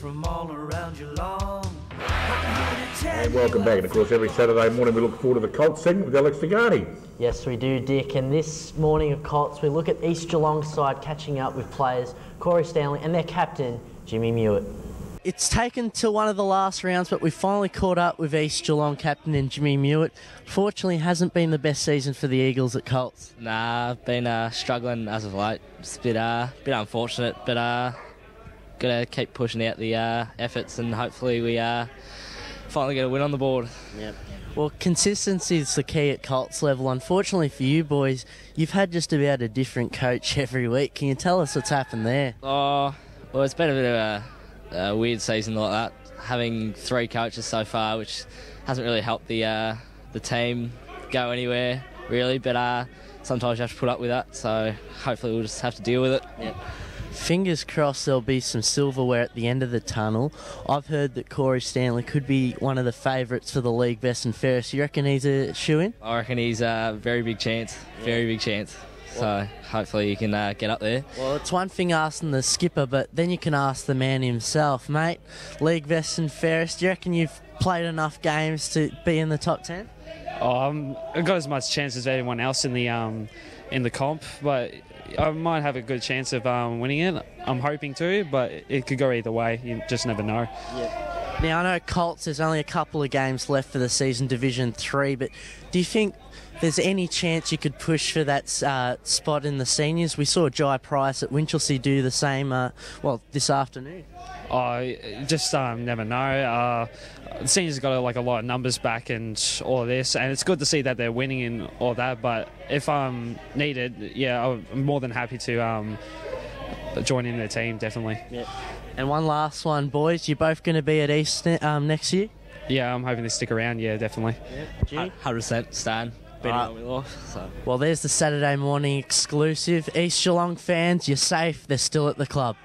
from all around Geelong. And welcome back. And of course, every Saturday morning we look forward to the Colts segment with Alex Tigani. Yes, we do, Dick. And this morning of Colts, we look at East Geelong's side catching up with players Corey Stanley and their captain, Jimmy Mewett. It's taken till one of the last rounds, but we finally caught up with East Geelong captain and Jimmy Mewett. Fortunately, hasn't been the best season for the Eagles at Colts. Nah, I've been struggling as of late. It's a bit unfortunate, but got to keep pushing out the efforts, and hopefully we finally get a win on the board. Yep. Well, consistency is the key at Colts level. Unfortunately for you boys, you've had just about a different coach every week. Can you tell us what's happened there? Oh, well, it's been a bit of a weird season like that, having 3 coaches so far, which hasn't really helped the team go anywhere, really, but sometimes you have to put up with that, so hopefully we'll just have to deal with it. Yep. Fingers crossed there'll be some silverware at the end of the tunnel. I've heard that Corey Stanley could be one of the favourites for the league best and fairest. You reckon he's a shoo-in? I reckon he's a very big chance, very big chance. So hopefully you can get up there. Well, it's one thing asking the skipper, but then you can ask the man himself. Mate, league best and fairest, do you reckon you've played enough games to be in the top 10? I've got as much chance as anyone else in the comp, but I might have a good chance of winning it. I'm hoping to, but it could go either way. You just never know. Yeah. Now, I know Colts, there's only a couple of games left for the season, Division 3, but do you think there's any chance you could push for that spot in the seniors? We saw Jai Price at Winchelsea do the same, this afternoon. I just never know. The seniors got a lot of numbers back and all of this, and it's good to see that they're winning and all that, but if I'm needed, yeah, I'm more than happy to join in their team, definitely. Yeah. And one last one, boys. You both going to be at East next year? Yeah, I'm hoping to stick around, yeah, definitely. Yeah. 100% Stan. Well, there's the Saturday morning exclusive. East Geelong fans, you're safe. They're still at the club.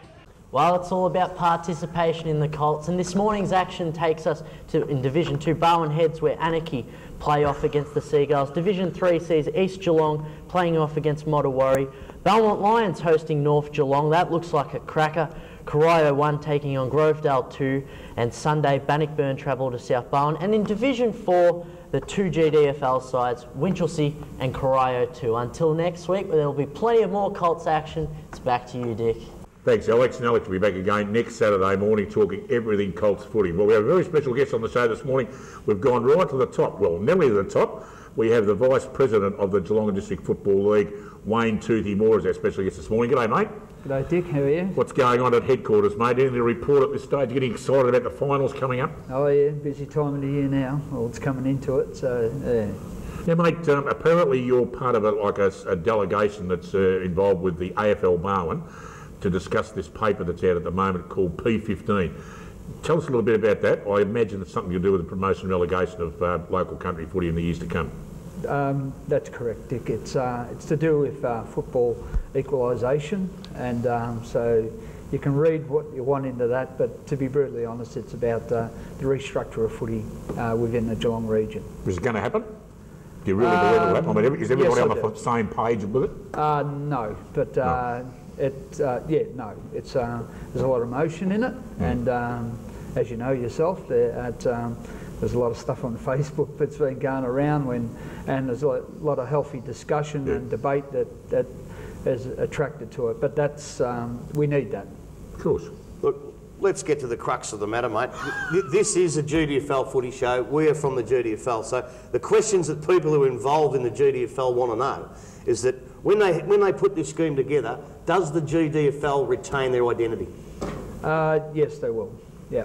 Well, it's all about participation in the Colts, and this morning's action takes us to in Division 2, Barwon Heads, where Anarchy play off against the Seagulls. Division 3 sees East Geelong playing off against Mottawarri. Belmont Lions hosting North Geelong. That looks like a cracker. Corio 1 taking on Grovedale 2, and Sunday Bannockburn travel to South Barwon. And in Division 4, the 2 GDFL sides, Winchelsea and Corio 2. Until next week, there will be plenty of more Colts action. It's back to you, Dick. Thanks, Alex. And Alex will be back again next Saturday morning talking everything Colts footy. Well, we have a very special guest on the show this morning. We've gone right to the top, well, nearly to the top. We have the Vice President of the Geelong District Football League, Wayne Toothy Moore, as our special guest this morning. G'day, mate. G'day, Dick. How are you? What's going on at headquarters, mate? Anything to report at this stage? Getting excited about the finals coming up? Oh, yeah. Busy time of the year now. Well, it's coming into it, so, yeah. Yeah, mate, apparently you're part of a delegation that's involved with the AFL Barwon to discuss this paper that's out at the moment called P15. Tell us a little bit about that. I imagine it's something to do with the promotion and relegation of local country footy in the years to come. That's correct, Dick. It's to do with football equalisation, and so you can read what you want into that, but to be brutally honest, it's about the restructure of footy within the Geelong region. Is it going to happen? Do you really believe it will happen? I mean, is everybody on the same page with it? No, but no. It's there's a lot of emotion in it, and as you know yourself, there's a lot of stuff on Facebook that's been going around and there's a lot of healthy discussion and debate that is attracted to it. But that's we need that. Of course. Look, let's get to the crux of the matter, mate. This is a GDFL footy show. We are from the GDFL, so the questions that people who are involved in the GDFL want to know is that when they put this scheme together, does the GDFL retain their identity? Yes, they will. Yeah.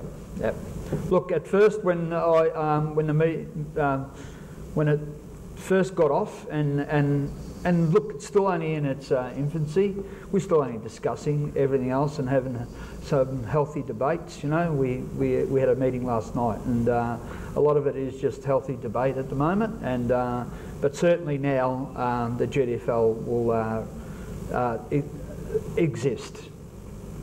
Look, at first when it first got off, and look, it's still only in its infancy. We're still only discussing everything else and having some healthy debates. You know, we had a meeting last night, and a lot of it is just healthy debate at the moment. And but certainly now the GDFL will exist.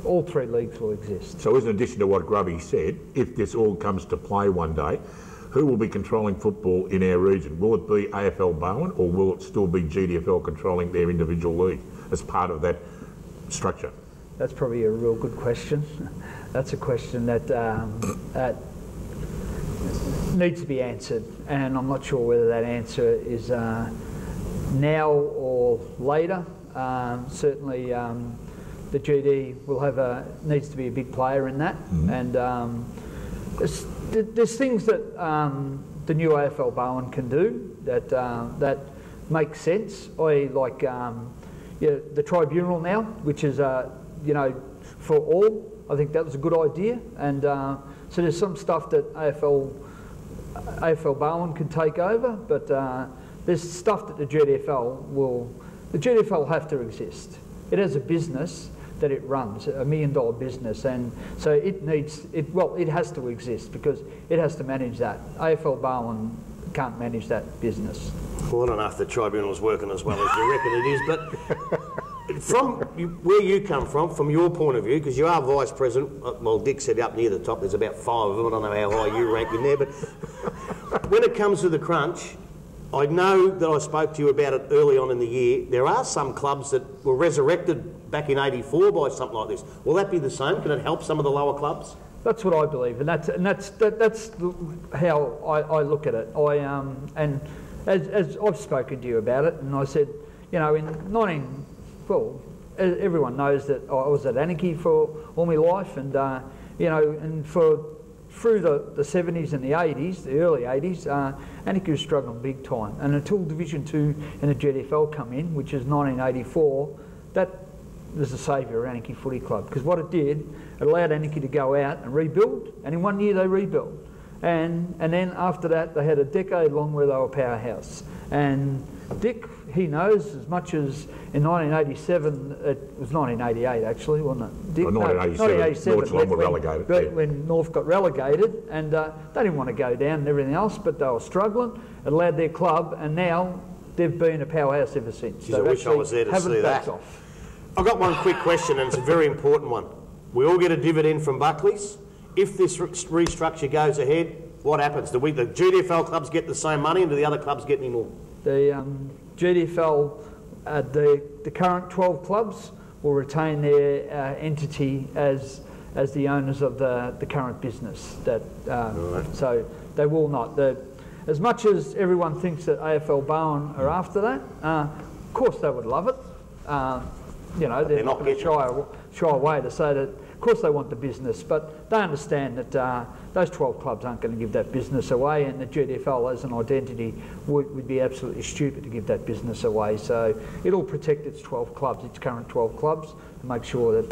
All 3 leagues will exist. So as an addition to what Grubby said, if this all comes to play one day, who will be controlling football in our region? Will it be AFL Barwon, or will it still be GDFL controlling their individual league as part of that structure? That's probably a real good question. That's a question that needs to be answered, and I'm not sure whether that answer is now or later. Certainly, the GD will needs to be a big player in that, and there's things that the new AFL Bowen can do that make sense. Like the tribunal now, which is for all. I think that was a good idea, and so there's some stuff that AFL Bowen can take over, but there's stuff that the GDFL will have to exist. It has a business that it runs, $1 million business, and so it has to exist because it has to manage that. AFL Bowen can't manage that business. Well, I don't know if the tribunal's working as well as you reckon it is, but from where you come from your point of view, because you are vice president, well, Dick said up near the top, there's about 5 of them, I don't know how high you rank in there, but when it comes to the crunch, I know that I spoke to you about it early on in the year. There are some clubs that were resurrected back in '84 by something like this. Will that be the same? Can it help some of the lower clubs? That's what I believe, and that's how I look at it. And as I've spoken to you about it, and I said, everyone knows that I was at Anarchy for all my life, and through the 70s and the 80s, the early 80s, Anarchy was struggling big time. And until Division 2 and the GDFL come in, which is 1984, that was the saviour of Anarchy Footy Club. Because what it did, it allowed Anarchy to go out and rebuild, and in 1 year they rebuilt. And then after that, they had a decade long where they were a powerhouse. And Dick, he knows as much as in 1987, it was 1988 actually, wasn't it? Dick, 1987, North Geelong were relegated. When North got relegated, and they didn't want to go down and everything else, but they were struggling. It allowed their club, and now they've been a powerhouse ever since. Jeez, I wish I was there to see that. I've got one quick question, and it's a very important one. We all get a dividend from Buckley's. If this restructure goes ahead, what happens? Do the GDFL clubs get the same money, and do the other clubs get any more? The GDFL, the current 12 clubs will retain their entity as the owners of the current business. Right. So they will not. As much as everyone thinks that AFL Bowen are after that, of course they would love it. They're not going to shy away to say that. Of course they want the business, but they understand that those 12 clubs aren't going to give that business away, and the GDFL as an identity would be absolutely stupid to give that business away. So it'll protect its 12 clubs, its current 12 clubs, and make sure that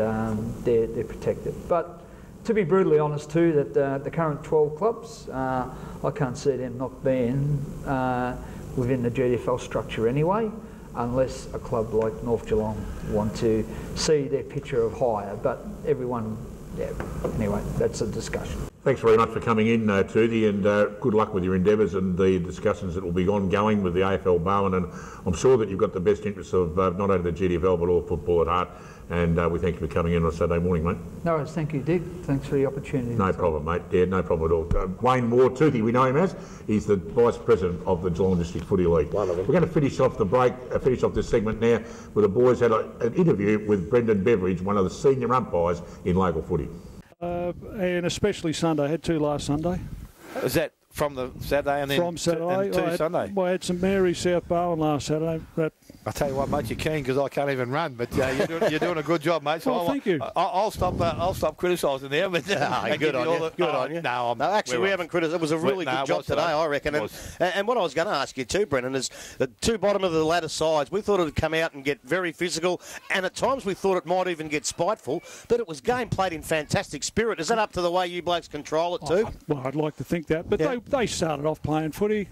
they're protected. But to be brutally honest too, that the current 12 clubs, I can't see them not being within the GDFL structure anyway, unless a club like North Geelong want to see their picture of higher. But everyone, anyway, that's a discussion. Thanks very much for coming in, Toothie, and good luck with your endeavours and the discussions that will be ongoing with the AFL Bowen. And I'm sure that you've got the best interests of not only the GDFL but all football at heart. And we thank you for coming in on a Saturday morning, mate. No worries, thank you, Dick. Thanks for the opportunity. No problem, mate. Yeah, no problem at all. Wayne Moore, Toothie, we know him as. He's the Vice President of the Geelong District Footy League. We're going to finish off the break, finish off this segment now, where the boys had an interview with Brendan Beveridge, one of the senior umpires in local footy. And especially Sunday. I had 2 last Sunday. Was that from the Saturday and then from Saturday? And 2 Sunday? I had St Mary's, South Bowen last Saturday. I tell you what, mate, you're keen because I can't even run, but you're doing a good job, mate. So thank you. I'll stop criticising there. But good on you. No, actually, we haven't criticised. It was a really good job today, I reckon. And what I was going to ask you too, Brendan, is the 2 bottom of the ladder sides. We thought it would come out and get very physical, and at times we thought it might even get spiteful. But it was game played in fantastic spirit. Is that up to the way you blokes control it too? Well, I'd like to think that, but they started off playing footy.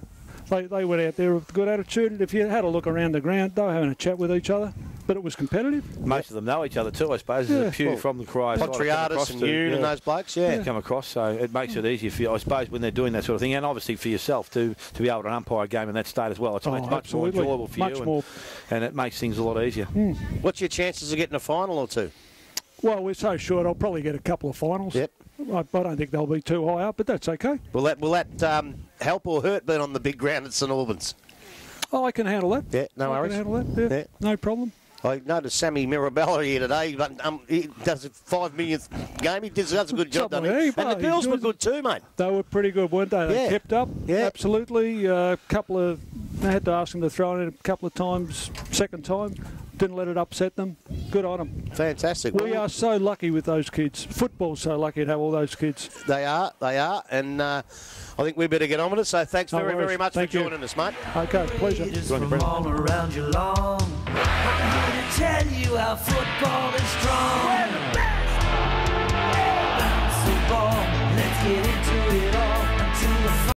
They went out there with a good attitude. If you had a look around the ground, they were having a chat with each other, but it was competitive. Most of them know each other too, I suppose. There's a few from the Cry. Patriatis and you and those blokes, come across, so it makes it easier for you, I suppose, when they're doing that sort of thing, and obviously for yourself to be able to umpire a game in that state as well. It's much more enjoyable for you, and it makes things a lot easier. What's your chances of getting a final or 2? Well, we're so short. I'll probably get a couple of finals. Yep. I don't think they'll be too high up, but that's okay. Will that help or hurt being on the big ground at St Albans? Oh, I can handle that. Yeah, no worries. I can handle that. Yeah, no problem. I noticed Sammy Mirabella here today, but he does a 5 millionth game. He does a good job, doesn't he? And the girls were good too, mate. They were pretty good, weren't they? They kept up, absolutely. I had to ask them to throw it in a couple of times, second time. Didn't let it upset them. Good on them. Fantastic. We are so lucky with those kids. Football's so lucky to have all those kids. They are. And I think we better get on with it. So thanks very much for joining us, mate. Okay, pleasure. From all around Geelong, I'm here to tell you how football is strong. We're the best. Football, let's get into